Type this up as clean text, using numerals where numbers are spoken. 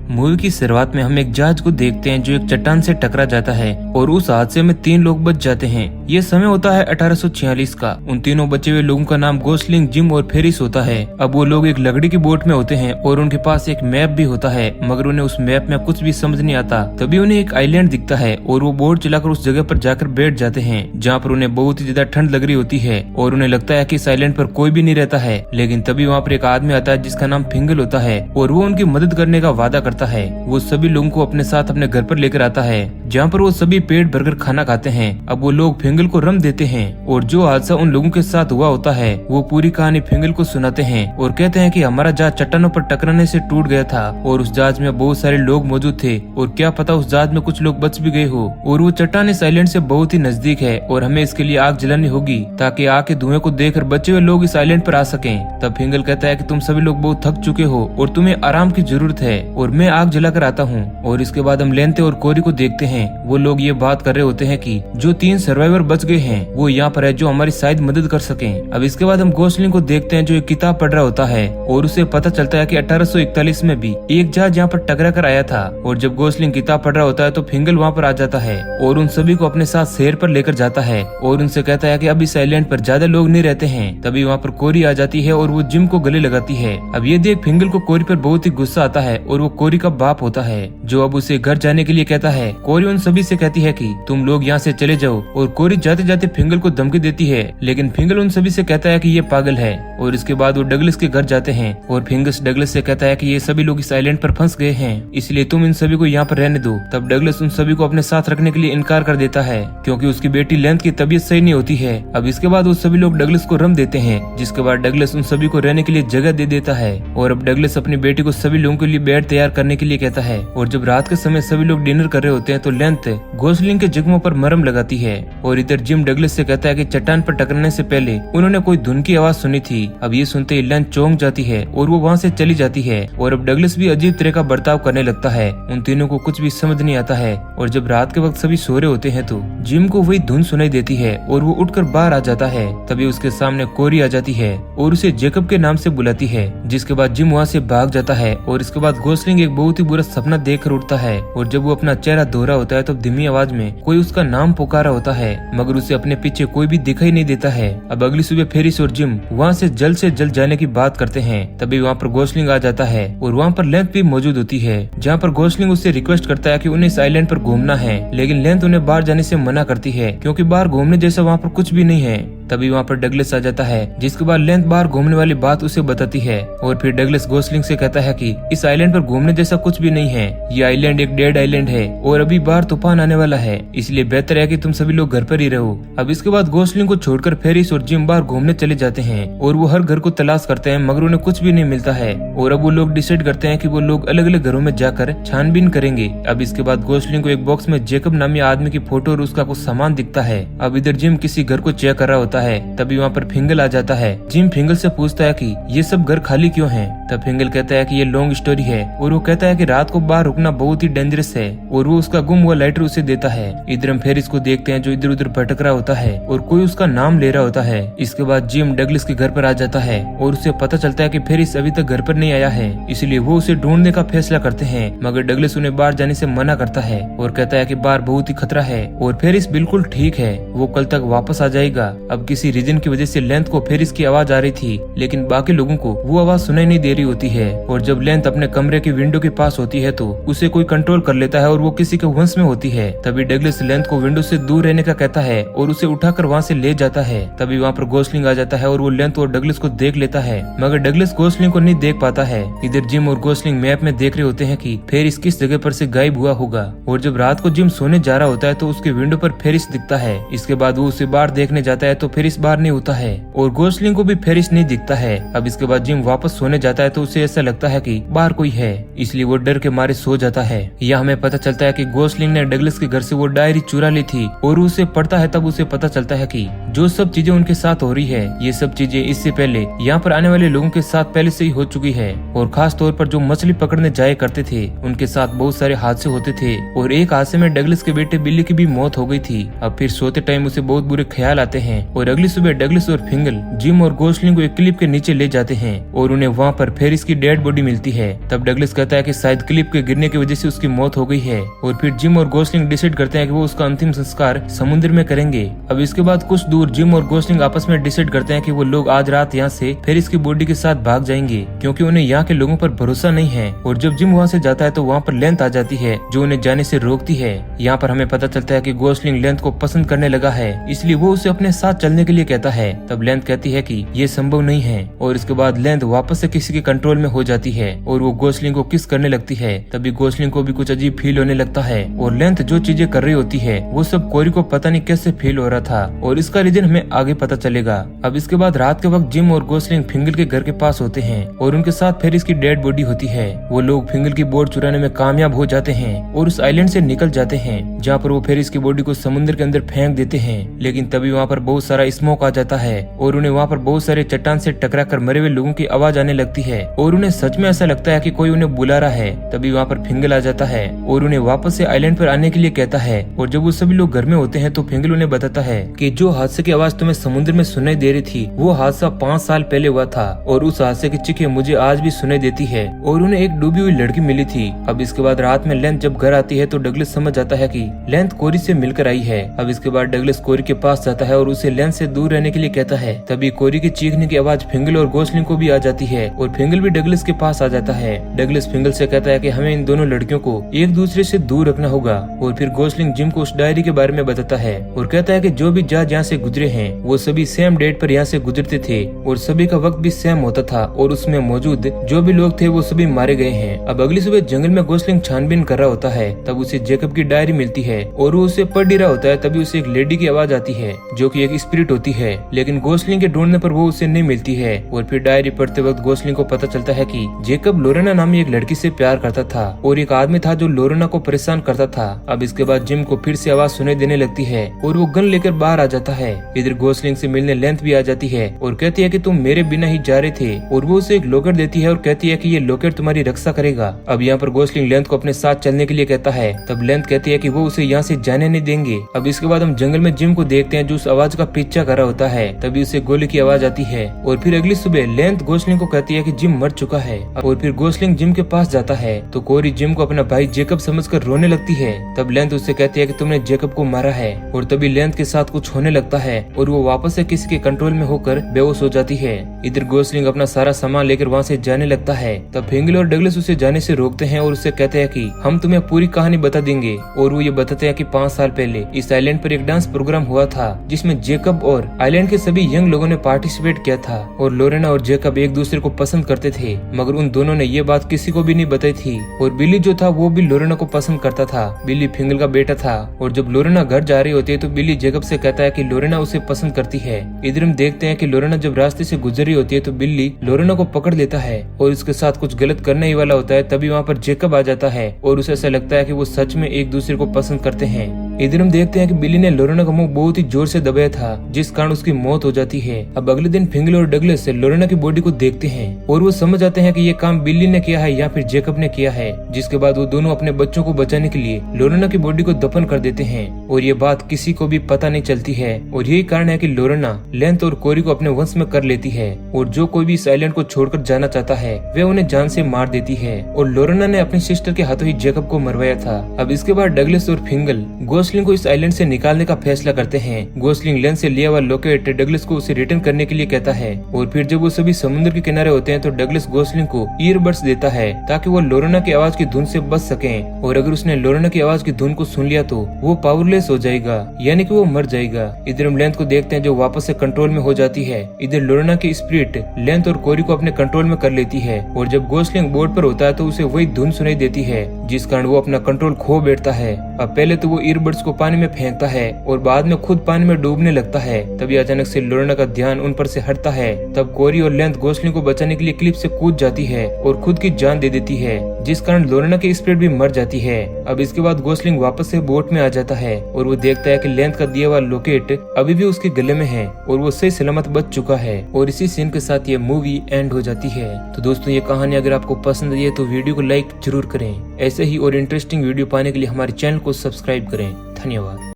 Movie की शुरुआत में हम एक जहाज को देखते हैं जो एक चट्टान से टकरा जाता है और उस हादसे में 3 लोग बच जाते हैं। ये समय होता है 1846 का। उन तीनों बचे हुए लोगों का नाम गोसलिंग, जिम और फेरिस होता है। अब वो लोग एक लकड़ी की बोट में होते हैं और उनके पास एक मैप भी होता है, मगर उन्हें उस मैप में कुछ भी समझ नहीं आता। तभी उन्हें एक आइलैंड दिखता है और वो बोट चलाकर उस जगह पर जाकर बैठ जाते हैं जहाँ पर उन्हें बहुत ही ज्यादा ठंड लग रही होती है और उन्हें लगता है कि इस आइलैंड पर कोई भी नहीं रहता है। लेकिन तभी वहाँ पर एक आदमी आता है जिसका नाम फिंगल होता है और वो उनकी मदद करने का वादा करता है। वो सभी लोगों को अपने साथ अपने घर पर लेकर आता है जहाँ पर वो सभी पेट भरकर खाना खाते हैं। अब वो लोग फिंगल को रम देते हैं और जो हादसा उन लोगों के साथ हुआ होता है वो पूरी कहानी फिंगल को सुनाते हैं और कहते हैं कि हमारा जहाज चट्टानों पर टकराने से टूट गया था और उस जहाज में बहुत सारे लोग मौजूद थे और क्या पता उस जहाज में कुछ लोग बच भी गए हो और वो चट्टान इस आइलैंड से बहुत ही नजदीक है और हमें इसके लिए आग जलानी होगी ताकि आग के धुएं को देखकर बचे हुए लोग इस आइलैंड पर आ सकें। तब फिंगल कहता है कि तुम सभी लोग बहुत थक चुके हो और तुम्हें आराम की जरूरत है और मैं आग जलाकर आता हूँ। और इसके बाद हम लेंते और कोरी को देखते हैं। वो लोग ये बात कर रहे होते हैं कि जो 3 सर्वाइवर बच गए हैं वो यहाँ पर है जो हमारी शायद मदद कर सकें। अब इसके बाद हम गोसलिंग को देखते हैं जो एक किताब पढ़ रहा होता है और उसे पता चलता है कि 1841 में भी एक जहाज यहाँ पर टकरा कर आया था। और जब गोसलिंग किताब पढ़ रहा होता है तो फिंगल वहाँ पर आ जाता है और उन सभी को अपने साथ शहर पर लेकर जाता है और उनसे कहता है कि अब इस आइलैंड पर ज्यादा लोग नहीं रहते हैं। तभी वहाँ पर कोरी आ जाती है और वो जिम को गले लगाती है। अब ये देख फिंगल को कोरी पर बहुत ही गुस्सा आता है और वो कोरी का बाप होता है जो अब उसे घर जाने के लिए कहता है। कोरी उन सभी से कहती है कि तुम लोग यहाँ से चले जाओ और कोरी जाते जाते फिंगल को धमकी देती है, लेकिन फिंगल उन सभी से कहता है कि ये पागल है। और इसके बाद वो डगलस के घर जाते हैं और फिंगस डगलस से कहता है कि ये सभी लोग इस आइलैंड पर फंस गए हैं, इसलिए तुम इन सभी को यहाँ पर रहने दो। तब डगलस उन सभी को अपने साथ रखने के लिए इनकार कर देता है क्योंकि उसकी बेटी लेंथ की तबीयत सही नहीं होती है। अब इसके बाद वो सभी लोग डगलस को रम देते हैं, जिसके बाद डगलस उन सभी को रहने के लिए जगह दे देता है। और अब डगलस अपनी बेटी को सभी लोगों के लिए बेड तैयार करने के लिए कहता है। और जब रात के समय सभी लोग डिनर कर रहे होते हैं तो लेंथ गोसलिंग के जख्मों पर मरहम लगाती है। और इधर जिम डगलस से कहता है कि चट्टान पर टकराने से पहले उन्होंने कोई धुन की आवाज सुनी थी। अब ये सुनते ही लेंथ चौंक जाती है और वो वहाँ से चली जाती है। और अब डगलस भी अजीब तरह का बर्ताव करने लगता है। उन तीनों को कुछ भी समझ नहीं आता है। और जब रात के वक्त सभी सो रहे होते हैं तो जिम को वही धुन सुनाई देती है और वो उठकर बाहर आ जाता है। तभी उसके सामने कोरी आ जाती है और उसे जेकब के नाम से बुलाती है, जिसके बाद जिम वहाँ से भाग जाता है। और इसके बाद गोसलिंग एक बहुत ही बुरा सपना देखकर उठता है और जब वो अपना चेहरा धो रहा होता है तो धीमी आवाज में कोई उसका नाम पुकारा होता है, मगर उसे अपने पीछे कोई भी दिखाई नहीं देता है। अब अगली सुबह फेरिस और जिम वहाँ से जल्द जाने की बात करते हैं। तभी वहाँ पर गोसलिंग आ जाता है और वहाँ पर लेंथ भी मौजूद होती है, जहाँ पर गोसलिंग उससे रिक्वेस्ट करता है कि उन्हें इस आइलैंड पर घूमना है, लेकिन लेंथ उन्हें बाहर जाने से मना करती है क्योंकि बाहर घूमने जैसा वहाँ पर कुछ भी नहीं है। तभी वहाँ पर डगलस आ जाता है, जिसके बाद लेंथ बाहर घूमने वाली बात उसे बताती है। और फिर डगलस गोसलिंग से कहता है कि इस आइलैंड पर घूमने जैसा कुछ भी नहीं है, ये आइलैंड एक डेड आइलैंड है और अभी बाहर तूफान आने वाला है, इसलिए बेहतर है कि तुम सभी लोग घर पर ही रहो। अब इसके बाद गोसलिंग को छोड़कर फेरिस और जिम बाहर घूमने चले जाते हैं और वो हर घर को तलाश करते हैं, मगर उन्हें कुछ भी नहीं मिलता है। और अब वो लोग डिसाइड करते हैं कि वो लोग अलग अलग घरों में जाकर छानबीन करेंगे। अब इसके बाद गोसलिंग को एक बॉक्स में जेकब नामी आदमी की फोटो और उसका कुछ सामान दिखता है। अब इधर जिम किसी घर को चेक कर रहा होता है। तभी वहाँ पर फिंगल आ जाता है। जिम फिंगल से पूछता है कि ये सब घर खाली क्यों हैं? तब फिंगल कहता है कि ये लॉन्ग स्टोरी है और वो कहता है कि रात को बाहर रुकना बहुत ही डेंजरस है और वो उसका गुम हुआ लाइटर उसे देता है। इधर हम फेरिस को देखते हैं जो इधर उधर भटक रहा होता है और कोई उसका नाम ले रहा होता है। इसके बाद जिम डगलस के घर पर आ जाता है और उसे पता चलता है कि फेरिस अभी तक घर पर नहीं आया है, इसलिए वो उसे ढूंढने का फैसला करते हैं, मगर डगलस उन्हें बाहर जाने से मना करता है और कहता है कि बाहर बहुत ही खतरा है और फेरिस बिल्कुल ठीक है, वो कल तक वापस आ जाएगा। अब किसी रीजन की वजह से लेंथ को फेरिस की आवाज आ रही थी, लेकिन बाकी लोगों को वो आवाज सुनाई नहीं दे रही होती है। और जब लेंथ अपने कमरे की विंडो के पास होती है तो उसे कोई कंट्रोल कर लेता है और वो किसी के वंश में होती है। तभी डगलस लेंथ को विंडो से दूर रहने का कहता है और उसे उठाकर वहाँ से ले जाता है। तभी वहाँ पर गोसलिंग आ जाता है और वो लेंथ और डगलस को देख लेता है, मगर डगलस गोसलिंग को नहीं देख पाता है। इधर जिम और गोसलिंग मैप में देख रहे होते हैं कि फेरिस किस जगह पर से गायब हुआ होगा। और जब रात को जिम सोने जा रहा होता है तो उसके विंडो पर फेरिस दिखता है। इसके बाद वो उसे बाहर देखने जाता है तो फेरिस बाहर नहीं होता है और गोसलिंग को भी फेरिस नहीं दिखता है। अब इसके बाद जिम वापस सोने जाता है तो उसे ऐसा लगता है कि बाहर कोई है, इसलिए वो डर के मारे सो जाता है। यह हमें पता चलता है कि गोसलिंग ने डगलस के घर से वो डायरी चुरा ली थी और उसे पढ़ता है। तब उसे पता चलता है कि जो सब चीजें उनके साथ हो रही है, ये सब चीजें इससे पहले यहाँ पर आने वाले लोगों के साथ पहले से ही हो चुकी है। और खास तौर पर जो मछली पकड़ने जाया करते थे उनके साथ बहुत सारे हादसे होते थे और एक हादसे में डगलस के बेटे बिल्ली की भी मौत हो गई थी। अब फिर सोते टाइम उसे बहुत बुरे ख्याल आते हैं और और अगली सुबह डगलस और फिंगल जिम और गोसलिंग को एक क्लिप के नीचे ले जाते हैं और उन्हें वहाँ पर फेरिस की डेड बॉडी मिलती है। तब डगलस कहता है कि शायद क्लिप के गिरने की वजह से उसकी मौत हो गई है और फिर जिम और गोसलिंग डिसाइड करते हैं कि वो उसका अंतिम संस्कार समुद्र में करेंगे। अब इसके बाद कुछ दूर जिम और गोसलिंग आपस में डिसाइड करते हैं कि वो लोग आज रात यहाँ से फेरिस की बॉडी के साथ भाग जाएंगे क्योंकि उन्हें यहाँ के लोगों पर भरोसा नहीं है। और जब जिम वहाँ से जाता है तो वहाँ पर लेंथ आ जाती है जो उन्हें जाने से रोकती है। यहाँ पर हमें पता चलता है कि गोसलिंग लेंथ को पसंद करने लगा है, इसलिए वो उसे अपने साथ चलने के लिए कहता है। तब लेंथ कहती है कि ये संभव नहीं है और इसके बाद लेंथ वापस से किसी के कंट्रोल में हो जाती है और वो गोसलिंग को किस करने लगती है। तभी गोसलिंग को भी कुछ अजीब फील होने लगता है और लेंथ जो चीजें कर रही होती है वो सब कोरी को पता नहीं कैसे फील हो रहा था और इसका रीजन हमें आगे पता चलेगा। अब इसके बाद रात के वक्त जिम और गोसलिंग फिंगल के घर के पास होते हैं और उनके साथ फेरिस की डेड बॉडी होती है। वो लोग फिंगल की बोट चुराने में कामयाब हो जाते हैं और उस आइलैंड से निकल जाते हैं जहाँ पर वो फेरिस की बॉडी को समुद्र के अंदर फेंक देते हैं। लेकिन तभी वहाँ पर बहुत सारा स्मोक आ जाता है और उन्हें वहाँ पर बहुत सारे चट्टान से टकरा कर मरे हुए लोगों की आवाज आने लगती है और उन्हें सच में ऐसा लगता है कि कोई उन्हें बुला रहा है। तभी वहाँ पर फिंगल आ जाता है और उन्हें वापस से आइलैंड पर आने के लिए कहता है और जब वो सभी लोग घर में होते हैं तो फिंगल उन्हें बताता है कि जो हादसे की आवाज तुम्हें समुद्र में सुनाई दे रही थी वो हादसा 5 साल पहले हुआ था और उस हादसे की चीखें मुझे आज भी सुनाई देती है और उन्हें एक डूबी हुई लड़की मिली थी। अब इसके बाद रात में लेंथ जब घर आती है तो डगलस समझ जाता है कि लेंथ कोरी से मिलकर आई है। अब इसके बाद डगलस कोरी के पास जाता है और उसे लेंथ से दूर रहने के लिए कहता है। तभी कोरी की चीखने की आवाज फिंगल और गोसलिंग को भी आ जाती है और फिंगल भी डगलस के पास आ जाता है। डगलस फिंगल से कहता है कि हमें इन दोनों लड़कियों को एक दूसरे से दूर रखना होगा और फिर गोसलिंग जिम को उस डायरी के बारे में बताता है और कहता है कि जो भी जहाज यहाँ से गुजरे हैं वो सभी सेम डेट पर यहाँ से गुजरते थे और सभी का वक्त भी सेम होता था और उसमें मौजूद जो भी लोग थे वो सभी मारे गए हैं। अब अगली सुबह जंगल में गोसलिंग छानबीन कर रहा होता है तब उसे जेकब की डायरी मिलती है और वो उसे पढ़ ही रहा होता है। तभी उसे एक लेडी की आवाज आती है जो कि एक स्पिरिट होती है, लेकिन गोसलिंग के ढूंढने पर वो उसे नहीं मिलती है और फिर डायरी पढ़ते वक्त गोसलिंग को पता चलता है कि जेकब लोरेना नामी एक लड़की से प्यार करता था और एक आदमी था जो लोरेना को परेशान करता था। अब इसके बाद जिम को फिर से आवाज सुनाई देने लगती है और वो गन लेकर बाहर आ जाता है। इधर गोसलिंग से मिलने लेंथ भी आ जाती है और कहती है कि तुम मेरे बिना ही जा रहे थे और वो उसे एक लॉकेट देती है और कहती है कि ये लॉकेट तुम्हारी रक्षा करेगा। अब यहाँ पर गोसलिंग लेंथ को अपने साथ चलने के लिए कहता है। तब लेंथ कहती है कि वो उसे यहाँ से जाने नहीं देंगे। अब इसके बाद हम जंगल में जिम को देखते हैं जो उस आवाज का पीछा कर रहा होता है। तभी उसे गोली की आवाज आती है और फिर अगली सुबह लेंथ गोसलिंग को कहती है कि जिम मर चुका है और फिर गोसलिंग जिम के पास जाता है तो कोरी जिम को अपना भाई जेकब समझकर रोने लगती है। तब लेंथ उससे कहती है कि तुमने जेकब को मारा है और तभी लेंथ के साथ कुछ होने लगता है और वो वापस से किसी के कंट्रोल में होकर बेहोश हो जाती है। इधर गोसलिंग अपना सारा सामान लेकर वहाँ से जाने लगता है। तब फिंगल और डगलस उसे जाने से रोकते हैं और उससे कहते हैं कि हम तुम्हें पूरी कहानी बता देंगे और वो ये बताते हैं कि 5 साल पहले इस आइलैंड पर एक डांस प्रोग्राम हुआ था जिसमें जेकब और आइलैंड के सभी यंग लोगों ने पार्टिसिपेट किया था और लोरेना और जेकब एक दूसरे को पसंद करते थे, मगर उन दोनों ने ये बात किसी को भी नहीं बताई थी। और बिली जो था वो भी लोरेना को पसंद करता था। बिली फिंगल का बेटा था और जब लोरेना घर जा रही होती है तो बिली जेकब से कहता है कि लोरेना उसे पसंद करती है। इधर हम देखते हैं कि लोरेना जब रास्ते से गुजर रही होती है तो बिल्ली लोरेना को पकड़ लेता है और उसके साथ कुछ गलत करने ही वाला होता है। तभी वहाँ पर जेकब आ जाता है और उसे ऐसा लगता है कि वो सच में एक दूसरे को पसंद करते हैं। इधर हम देखते हैं कि बिली ने लोरेना का मुंह बहुत ही जोर से दबाया था जिस कारण उसकी मौत हो जाती है। अब अगले दिन फिंगल और डगलस लोरेना की बॉडी को देखते हैं और वो समझ जाते हैं कि ये काम बिल्ली ने किया है या फिर जेकब ने किया है, जिसके बाद वो दोनों अपने बच्चों को बचाने के लिए लोरेना की बॉडी को दफन कर देते हैं और ये बात किसी को भी पता नहीं चलती है। और यही कारण है कि लोरेना लेंथ और कोरी को अपने वंश में कर लेती है और जो कोई भी इस आइलैंड को छोड़कर जाना चाहता है वे उन्हें जान से मार देती है। और लोरेना ने अपनी सिस्टर के हाथों ही जेकब को मरवाया था। अब इसके बाद डगलस और फिंगल गोसलिंग को इस आइलैंड से निकालने का फैसला करते हैं। गोसलिंग लेंथ से लिया हुआ लॉकेट डगलस को उसे रिटर्न करने के लिए कहता है और फिर जब वो सभी समुद्र के किनारे होते हैं तो डगलस गोसलिंग को ईयरबड्स देता है ताकि वो लोरेना की आवाज की धुन से बच सके और अगर उसने लोरेना की आवाज की धुन को सुन लिया तो वो पावरलेस हो जाएगा, यानी कि वो मर जाएगा। इधर हम लेंथ को देखते हैं जो वापस से कंट्रोल में हो जाती है। इधर लोरेना की स्पिरिट लेंथ और कोरी को अपने कंट्रोल में कर लेती है और जब गोसलिंग बोर्ड पर होता है तो उसे वही धुन सुनाई देती है जिस कारण वो अपना कंट्रोल खो बैठता है। अब पहले तो वो ईयरबड्स को पानी में फेंकता है और बाद में खुद पानी में डूबने लगता है। तभी अचानक से लोरेना का ध्यान उन पर से हटता है। तब कोरी और लेंथ गोसलिंग को बचाने के लिए क्लिप से कूद जाती है और खुद की जान दे देती है जिस कारण लोरेना की स्पिरिट भी मर जाती है। अब इसके बाद गोसलिंग वापस से बोट में आ जाता है और वो देखता है कि लेंथ का दिया हुआ लॉकेट अभी भी उसके गले में है और वो सही सलामत बच चुका है। और इसी सीन के साथ ये मूवी एंड हो जाती है। तो दोस्तों ये कहानी अगर आपको पसंद आई है तो वीडियो को लाइक जरूर करें। ऐसे ही और इंटरेस्टिंग वीडियो पाने के लिए हमारे चैनल को सब्सक्राइब करें। धन्यवाद।